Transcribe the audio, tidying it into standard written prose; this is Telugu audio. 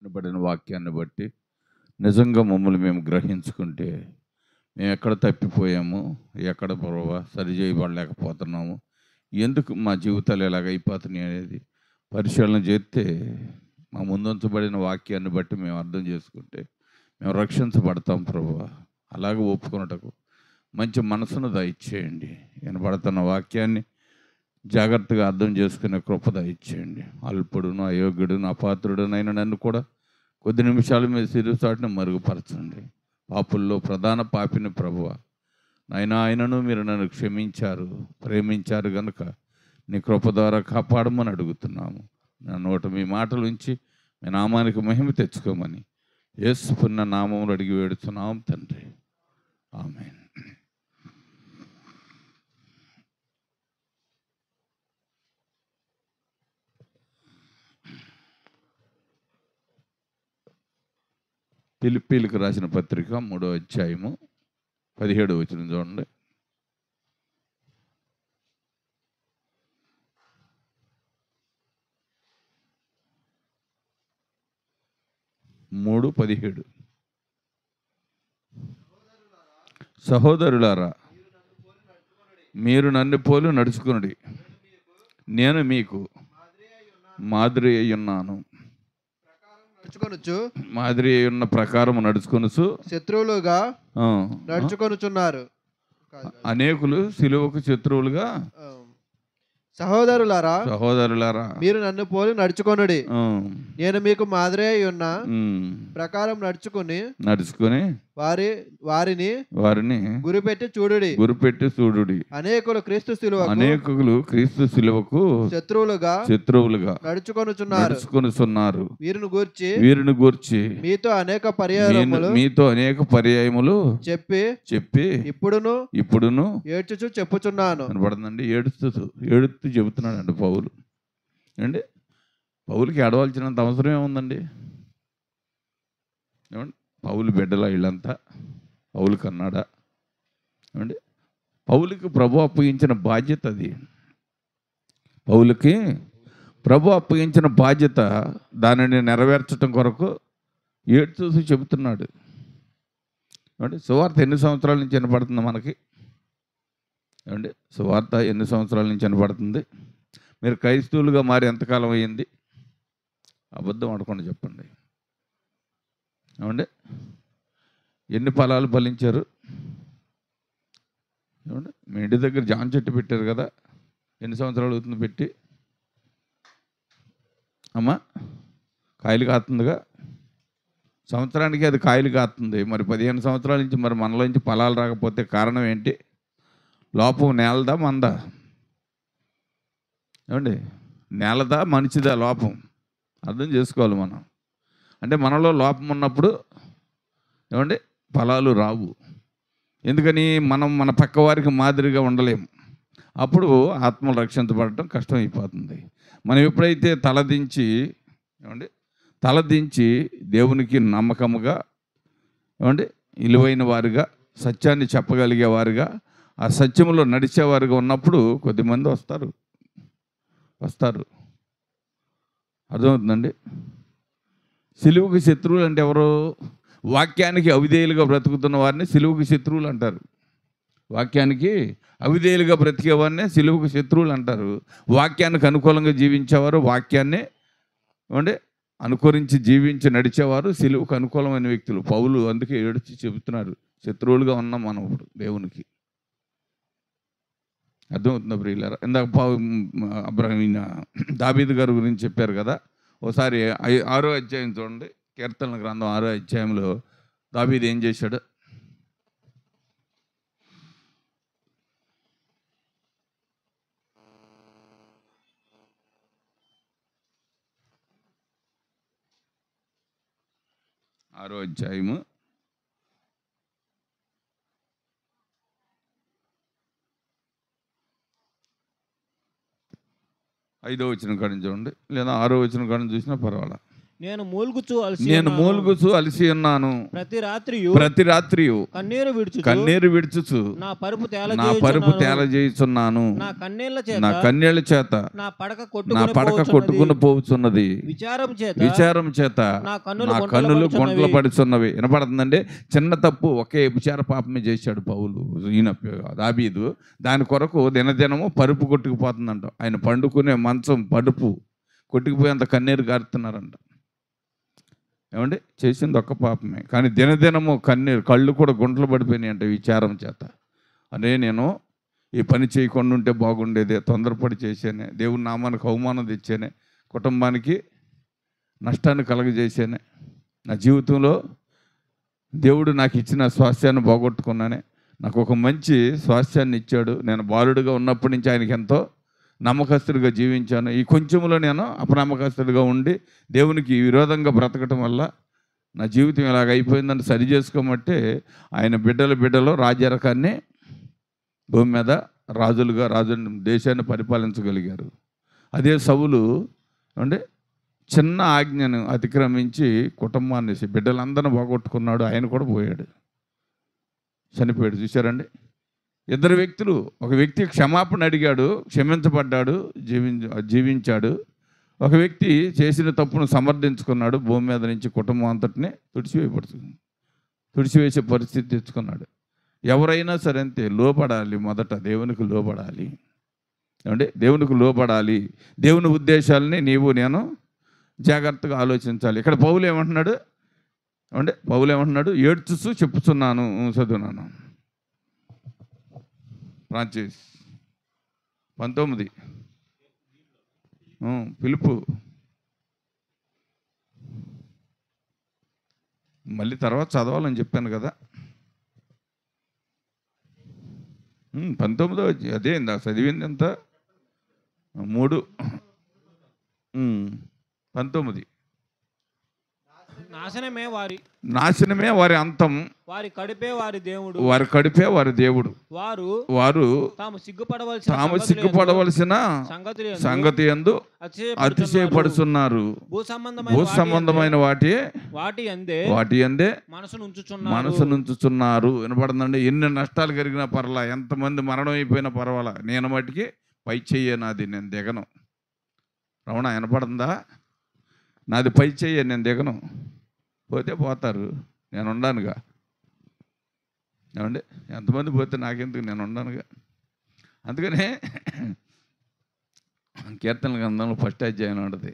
వినబడిన వాక్యాన్ని బట్టి నిజంగా మమ్మల్ని మేము గ్రహించుకుంటే మేము ఎక్కడ తప్పిపోయాము, ఎక్కడ సరి చేయబడలేకపోతున్నాము, ఎందుకు మా జీవితాలు ఎలాగ అయిపోతున్నాయి అనేది పరిశీలన చేస్తే మా ముందుంచబడిన వాక్యాన్ని బట్టి మేము అర్థం చేసుకుంటే మేము రక్షించబడతాం ప్రభువా. అలాగే ఒప్పుకున్నటకు మంచి మనసును దయచేయండి. వినబడుతున్న వాక్యాన్ని జాగ్రత్తగా అర్థం చేసుకునే కృప దయచేయండి. అల్పుడును అయోగ్యుడును అపాత్రుడునైన నన్ను కూడా కొద్ది నిమిషాలు మీరు సిరుసాటిని మరుగుపరచండి. పాపుల్లో ప్రధాన పాపిని ప్రభువ ఆయనను మీరు నన్ను క్షమించారు, ప్రేమించారు కనుక నీ కృప ద్వారా కాపాడమని అడుగుతున్నాము. నా నోట మీ మాటలు ఉంచి మీ నామానికి మహిమ తెచ్చుకోమని యేసు పుణ్య నామములు అడిగి వేడుతున్నాం తండ్రి, ఆమేన్. ఫిలిప్పీలకు రాసిన పత్రిక 3వ అధ్యాయము 17వ వచనం చూడండి. 3:17 సహోదరులారా, మీరు నన్ను పోలి నడుచుకునుడి, నేను మీకు మాదిరి అయి ఉన్నాను. మాదిరి అయి ఉన్న ప్రకారం నడుచుకొనుచు శత్రువులుగా నడుచుకొనుచున్నారు. అనేకులు సిలువకు శత్రువులుగా. సహోదరులారా, మీరు నన్ను పోలి నడుచుకొనుడి, నేను మీకు మాదిరి అయి ఉన్న ప్రకారం నడుచుకుని వారిని గురిపెట్టి చూడుడి. అనేకులు క్రీస్తు సిలువకు శత్రువులుగా నడుచుకొనుచున్నారు. వీరిని గూర్చి మీతో అనేక పర్యాయములు చెప్పి ఇప్పుడును ఏడ్చుచు చెప్పుచున్నాను. కనబడుతుందండి, ఏడుస్తూ చెబుతున్నాడు అండి పౌలు. అండి పౌలుకి ఏడవలసినంత అవసరం ఏముందండి? ఏమండి పౌలు బిడ్డల వీళ్ళంతా పౌలు కన్నాడా? ఏమండి పౌలుకి ప్రభు అప్పగించిన బాధ్యత అది. పౌలుకి ప్రభు అప్పగించిన బాధ్యత, దానిని నెరవేర్చడం కొరకు ఏడ్చూసి చెబుతున్నాడు. ఏమండి సువార్త ఎన్ని సంవత్సరాల నుంచి వినపడుతుంది మనకి? ఏమండి సువార్త ఎన్ని సంవత్సరాల నుంచి వినపడుతుంది? మీరు క్రైస్తవులుగా మారి ఎంతకాలం అయ్యింది? అబద్ధం ఆడకుండా చెప్పండి. ఏమండి ఎన్ని ఫలాలు ఫలించారు? ఏమండి మీ ఇంటి దగ్గర జామ చెట్టు పెట్టారు కదా, ఎన్ని సంవత్సరాలు అవుతుంది పెట్టి? అమ్మా కాయలు కాస్తుందిగా, సంవత్సరానికి అది కాయలు కాస్తుంది. మరి 15 సంవత్సరాల నుంచి మరి మనలో నుంచి ఫలాలు రాకపోతే కారణం ఏంటి? లోపం నేలదా మందా? ఏమండి నేలదా మనిషిదా లోపం? అర్థం చేసుకోవాలి మనం. అంటే మనలో లోపం ఉన్నప్పుడు ఏమండి ఫలాలు రావు. ఎందుకని? మనం మన పక్క వారికి మాదిరిగా ఉండలేము. అప్పుడు ఆత్మలు రక్షించబడటం కష్టమైపోతుంది. మనం ఎప్పుడైతే తలదించి దేవునికి నమ్మకముగా ఏమండి విలువైన వారుగా, సత్యాన్ని చెప్పగలిగే వారుగా, ఆ సత్యంలో నడిచేవారుగా ఉన్నప్పుడు కొద్దిమంది వస్తారు. అర్థమవుతుందండి? సిలువుకి శత్రువులు అంటే ఎవరు? వాక్యానికి అవిధేయులుగా బ్రతుకుతున్న వారిని సిలువుకి శత్రువులు అంటారు. వాక్యానికి అవిధేయులుగా బ్రతికే వారిని సిలువుకి శత్రువులు అంటారు. వాక్యానికి అనుకూలంగా జీవించేవారు, వాక్యాన్ని ఏమంటే అనుకరించి జీవించి నడిచేవారు సిలువుకు అనుకూలమైన వ్యక్తులు. పౌలు అందుకే ఏడ్చి చెబుతున్నారు, శత్రువులుగా ఉన్నాం మనం ఇప్పుడు దేవునికి. అర్థమవుతుందా ప్రియులారా? ఇందాక దావీదు గారి గురించి చెప్పారు కదా. ఒకసారి 6వ అధ్యాయం చూడండి, కీర్తనల గ్రంథం 6వ అధ్యాయంలో దావీదు ఏం చేశాడు? ఆరో అధ్యాయము 5వ వచనం కాడ నుంచి చూడండి, లేదా 6వ వచనం కాడ నుంచి చూసినా పర్వాలా. నేను మూలుగుచు అలసి ఉన్నాను. ప్రతి రాత్రి కన్నీరు విడుచుచు నా పరుపు తేలజేయుచున్నాను. నా కన్నీళ్ల చేత నా పడక కొట్టుకుని పోవుచున్నది. విచారం చేత నా కన్నులు గుంటలు పడుచున్నవి. వినపడుతుందండి. చిన్న తప్పు, ఒకే విచార పాపమే చేశాడు పౌలు, ఈయన దావీదు. దాని కొరకు దినదినము పరుపు కొట్టుకుపోతుందంట. ఆయన పండుకునే మంచం పడుపు కొట్టుకుపోయేంత కన్నీరు గారుతున్నారంట. ఏమండి, చేసింది ఒక్క పాపమే, కానీ దినదినము కళ్ళు కూడా గుంటలు పడిపోయినాయి అంటే విచారం చేత. అదే నేను ఈ పని చేయకుండా ఉంటే బాగుండేదే, తొందరపడి చేసేనే, దేవుని నామానికి అవమానం తెచ్చానే, కుటుంబానికి నష్టాన్ని కలగజేసానే, నా జీవితంలో దేవుడు నాకు ఇచ్చిన స్వాస్థ్యాన్ని పోగొట్టుకున్నానే. నాకు ఒక మంచి స్వాస్థ్యాన్ని ఇచ్చాడు. నేను బాలుడిగా ఉన్నప్పటి నుంచి ఆయనకి ఎంతో నమ్మకస్తుడిగా జీవించాను. ఈ కొంచెంలో నేను అపనమ్మకస్తుడిగా ఉండి దేవునికి విరోధంగా బ్రతకటం వల్ల నా జీవితం ఇలాగ అయిపోయిందని సరి చేసుకోమంటే ఆయన బిడ్డలు రాజ్యరకాన్ని భూమి మీద రాజు దేశాన్ని పరిపాలించగలిగారు. అదే సౌలు అంటే చిన్న ఆజ్ఞను అతిక్రమించి కుటుంబాన్ని బిడ్డలందరినీ పోగొట్టుకున్నాడు. ఆయన కూడా పోయాడు, చనిపోయాడు. చూశారండి, ఇద్దరు వ్యక్తులు. ఒక వ్యక్తి క్షమాపణ అడిగాడు, క్షమించబడ్డాడు, జీవించాడు. ఒక వ్యక్తి చేసిన తప్పును సమర్థించుకున్నాడు, భూమి మీద నుంచి కుటుంబం అంతటిని తుడిచివేసే పరిస్థితి తెచ్చుకున్నాడు. ఎవరైనా సరే అంతే, లోపడాలి. మొదట దేవునికి లోబడాలి. ఏమంటే దేవునికి లోబడాలి. దేవుని ఉద్దేశాలని నేను జాగ్రత్తగా ఆలోచించాలి. ఇక్కడ పౌలు ఏమంటున్నాడు అంటే ఏడ్చుచు చెప్పుచున్నాను. చదువున్నాను. ఫ్రాన్సిస్ 19 పిలుపు. మళ్ళీ తర్వాత చదవాలని చెప్పాను కదా. 19 అదే ఇందా చదివింది ఎంత 3 19. నాశనమే వారి అంతం, వారి కడుపే వారి దేవుడు. వారు తాము సిగ్గుపడవలసిన సంగతి యందు అతిశయపడుచున్నారు. భూ సంబంధమైన వాటి అందే మనసు నుంచుచున్నారు. వినపడుతుందండి. ఎన్ని నష్టాలు కలిగినా పర్వాలా, ఎంతమంది మరణం అయిపోయినా పర్వాలా, నేను మటుకి పై చెయ్య నాది, నేను దిగను. రమణ, వినపడుతుందా? నాది పై చెయ్య, నేను దిగను. పోతే పోతారు, నేను ఉండానుగా. ఏమండి, ఎంతమంది పోతే నాకెందుకు, నేను ఉండానుగా. అందుకనే కీర్తనల గ్రంథంలో 1వ అధ్యాయం ఉంటుంది.